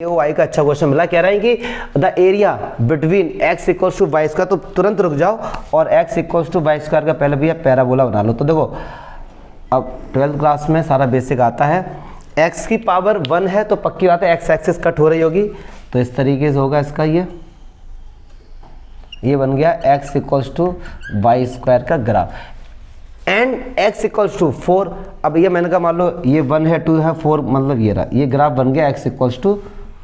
Y का अच्छा question मिला। कह रहे हैं कि the area between x equals to y square, तो तुरंत रुक जाओ और x equals to y square का पहले भैया पैराबोला बना लो। तो देखो अब 12th क्लास में सारा बेसिक आता है। x की पावर 1 है तो पक्की बात है x एक्सिस कट हो रही होगी, तो इस तरीके से होगा इसका ये बन गया x equals to y square का graph and x equals to 4। अब ये मैंने कहा मान लो ये 1 है 2 है 4, मतलब ये रहा, ये ग्राफ बन गया x इक्वल्स टू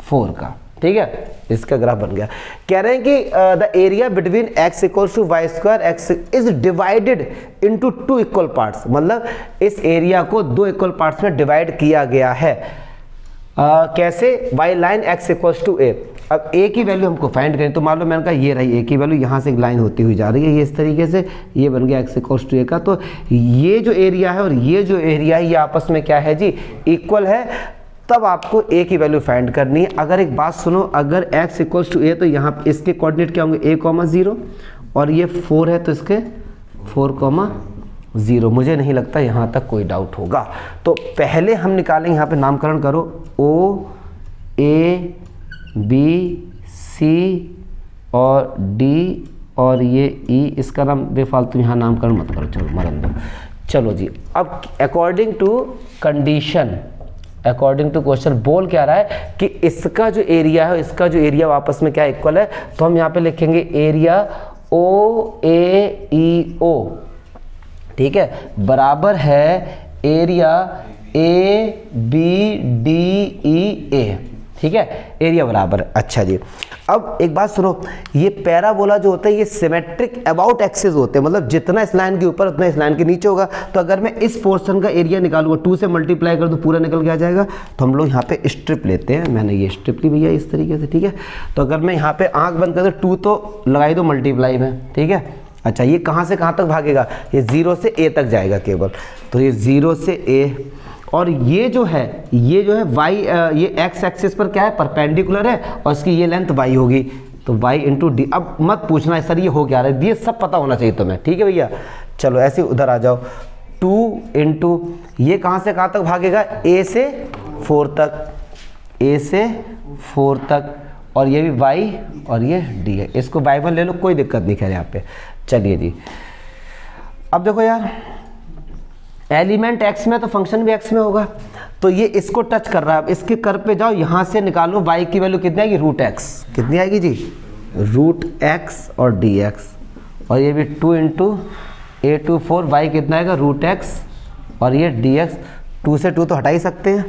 4 का, ठीक है, इसका ग्राफ बन गया। कह रहे हैं कि the area between x equals to y square x is divided into 2 equal parts, मतलब इस एरिया को 2 इक्वल पार्ट्स में डिवाइड किया गया है। कैसे? By line x equals to a। अब a की वैल्यू हमको फाइंड करें, तो मान लो मैंने कहा ये रही a की वैल्यू, यहाँ से एक लाइन होती हुई जा रही है ये इस तरीके से, ये बन गया x इक्वल्स टू a का। तो ये जो एरिया है और ये जो एरिया है ये आपस में क्या है जी, इक्वल है। तब आपको a की वैल्यू फाइंड करनी है। अगर एक बात सुनो, अगर x इक्वल्स टू a तो यहाँ इसके कोऑर्डिनेट क्या होंगे a, 0 और ये 4 है तो इसके 4, 0। मुझे नहीं लगता यहाँ तक कोई डाउट होगा। तो पहले हम निकालें, यहाँ पे नामकरण करो O A B C और D और ये E, इसका नाम बेफालतू यहाँ नामकरण मत करो, चलो मरन दो। चलो जी, अब according to condition, according to question बोल क्या रहा है कि इसका जो एरिया है इसका जो एरिया आपस में क्या इक्वल है, तो हम यहाँ पे लिखेंगे एरिया OAEO, ठीक है, बराबर है एरिया ABDEA, ठीक है, एरिया बराबर है। अच्छा जी, अब एक बात सुनो, ये पैराबोला जो होता है ये सिमेट्रिक अबाउट एक्सिस होते हैं, मतलब जितना इस लाइन के ऊपर उतना इस लाइन के नीचे होगा। तो अगर मैं इस पोर्शन का एरिया निकालूंगा 2 से मल्टीप्लाई कर दूं पूरा निकल के आ जाएगा। तो हम लोग यहाँ पे स्ट्रिप लेते हैं, मैंने ये स्ट्रिप ली भैया इस तरीके से, ठीक है। तो अगर मैं यहाँ पे आंख बंद कर दूँ 2 तो लगाई दो मल्टीप्लाई में, ठीक है। अच्छा, ये कहाँ से कहाँ तक भागेगा, ये 0 से a तक जाएगा केवल, तो ये 0 से a, और ये जो है y, ये x एक्सिस पर क्या है, परपेंडिकुलर है और इसकी ये लेंथ y होगी, तो y इंटू डी। अब मत पूछना सर ये हो क्या रहा है, ये सब पता होना चाहिए तुम्हें, ठीक है भैया। चलो ऐसे उधर आ जाओ, 2 इंटू ये कहाँ से कहाँ तक भागेगा, a से 4 तक, a से 4 तक, और ये भी y और ये d है, इसको y1 ले लो, कोई दिक्कत नहीं खैर यहाँ पे। चलिए जी, अब देखो यार, एलिमेंट x में तो फंक्शन भी x में होगा, तो ये इसको टच कर रहा है। अब इसके कर पे जाओ, यहाँ से निकालो y की वैल्यू कितनी आएगी, √x, कितनी आएगी जी, √x और dx, और ये भी 2 इंटू a टू 4, y कितना आएगा, √x और ये dx। 2 से 2 तो हटा ही सकते हैं,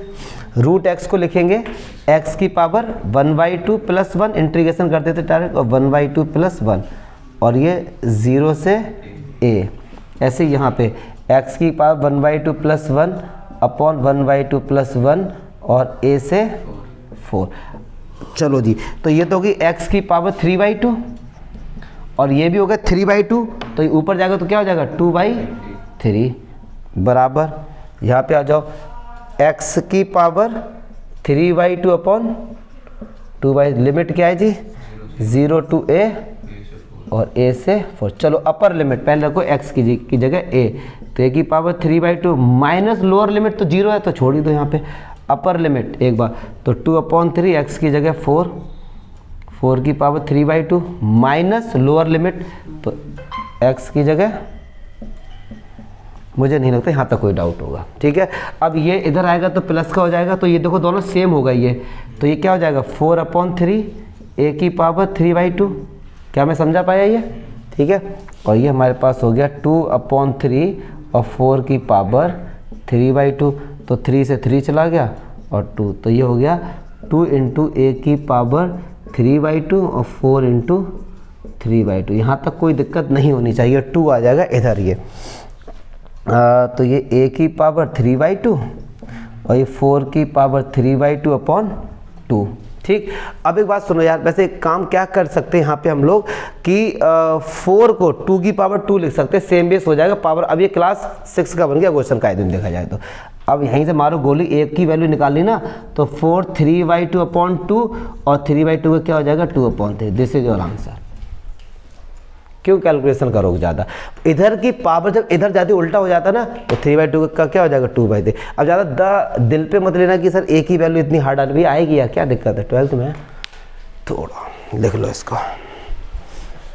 √x को लिखेंगे x की पावर 1/2 + 1, इंटीग्रेशन कर देते डायरेक्ट, और 1/2 + 1, और ये 0 से a। ऐसे यहाँ पे x की पावर 1/2 + 1 अपॉन 1/2 + 1 और a से 4। चलो जी, तो ये तो होगी x की पावर 3/2 और ये भी होगा 3/2, तो ये ऊपर जाएगा तो क्या हो जाएगा 2/3 बराबर, यहाँ पे आ जाओ x की पावर 3/2 अपॉन 2/, लिमिट क्या है जी 0 to a और a से 4। चलो अपर लिमिट पहले रखो x की जगह a, तो a की पावर 3/2 माइनस लोअर लिमिट तो 0 है तो छोड़ ही दो यहाँ पे, अपर लिमिट एक बार, तो 2/3 x की जगह 4, 4 की पावर 3/2 माइनस लोअर लिमिट, तो x की जगह, मुझे नहीं लगता यहाँ तक कोई डाउट होगा, ठीक है। अब ये इधर आएगा तो प्लस का हो जाएगा, तो ये देखो दोनों सेम होगा ये, तो ये क्या हो जाएगा 4/3 a की पावर 3/2, क्या मैं समझा पाया ये, ठीक है। और ये हमारे पास हो गया 2/3 और 4 की पावर 3/2, तो 3 से 3 चला गया और 2, तो ये हो गया 2 इंटू a की पावर 3/2 और 4 इंटू 3/2। यहाँ तक कोई दिक्कत नहीं होनी चाहिए, 2 आ जाएगा इधर ये, तो ये a की पावर 3/2 और ये 4 की पावर 3/2 अपॉन 2, ठीक। अब एक बात सुनो यार, वैसे एक काम क्या कर सकते हैं यहाँ पे हम लोग कि 4 को 2 की पावर 2 लिख सकते हैं, सेम बेस हो जाएगा पावर। अब ये क्लास 6 का बन गया क्वेश्चन का दिन देखा जाए तो। अब यहीं से मारो गोली, a की वैल्यू निकालनी ना, तो 4 3/2 अपॉन 2 और 3/2 का क्या हो जाएगा 2/3, दिस इज योर आंसर। क्यों कैलकुलेशन करोगे ज़्यादा, इधर की पावर जब इधर जाती उल्टा हो जाता ना तो 3/2 का क्या हो जाएगा 2/3। अब ज़्यादा दिल पे मत लेना कि सर एक ही वैल्यू इतनी हार्ड आनी भी आएगी या क्या दिक्कत है, 12th में थोड़ा लिख लो इसको।